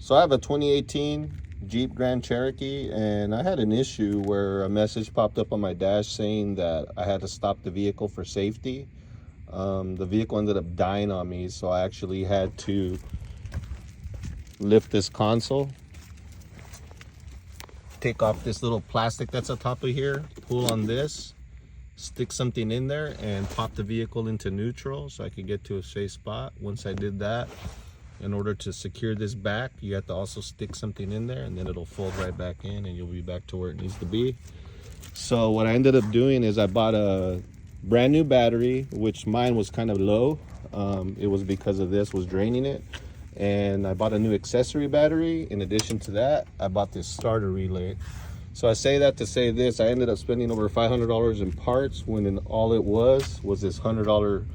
So I have a 2018 Jeep Grand Cherokee, and I had an issue where a message popped up on my dash saying that I had to stop the vehicle for safety. The vehicle ended up dying on me, so I actually had to lift this console, take off this little plastic that's on top of here, pull on this, stick something in there, and pop the vehicle into neutral so I could get to a safe spot. Once I did that, in order to secure this back, you have to also stick something in there, and then it'll fold right back in and you'll be back to where it needs to be. So what I ended up doing is I bought a brand new battery, which mine was kind of low. It was because of this was draining it. And I bought a new accessory battery. In addition to that, I bought this starter relay. So I say that to say this: I ended up spending over $500 in parts when all it was this $100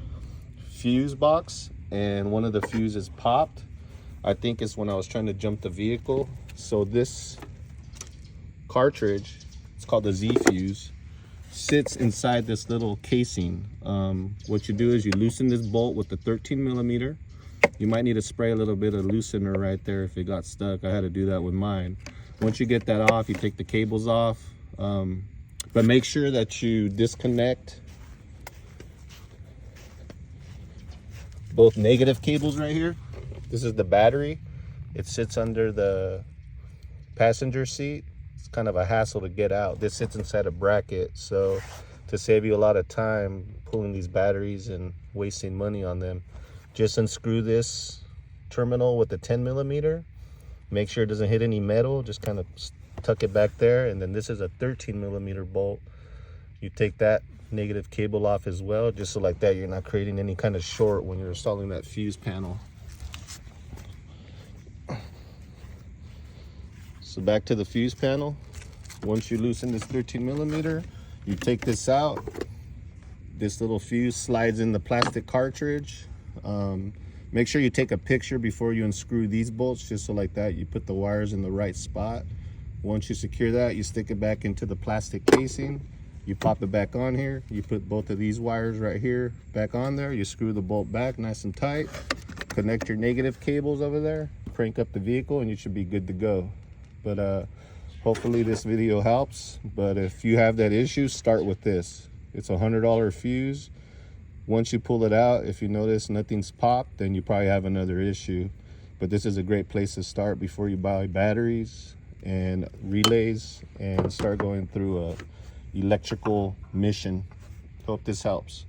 fuse box, and one of the fuses popped. I think it's when I was trying to jump the vehicle. So this cartridge, it's called the Z fuse, sits inside this little casing. What you do is you loosen this bolt with the 13 millimeter. You might need to spray a little bit of loosener right there if it got stuck. I had to do that with mine. Once you get that off, you take the cables off, but make sure that you disconnect both negative cables right here. This is the battery. It sits under the passenger seat. It's kind of a hassle to get out. This sits inside a bracket, so to save you a lot of time pulling these batteries and wasting money on them, just unscrew this terminal with the 10 millimeter. Make sure it doesn't hit any metal. Just kind of tuck it back there. And then this is a 13 millimeter bolt. You take that negative cable off as well, just so like that you're not creating any kind of short when you're installing that fuse panel. So back to the fuse panel. Once you loosen this 13 millimeter, you take this out. This little fuse slides in the plastic cartridge. Make sure you take a picture before you unscrew these bolts, just so like that you put the wires in the right spot. Once you secure that, you stick it back into the plastic casing. You pop it back on here. You put both of these wires right here back on there. You screw the bolt back nice and tight. Connect your negative cables over there. Crank up the vehicle and you should be good to go. But hopefully this video helps. But if you have that issue, start with this. It's a $100 fuse. Once you pull it out, if you notice nothing's popped, then you probably have another issue. But this is a great place to start before you buy batteries and relays and start going through a electrical mission. Hope this helps.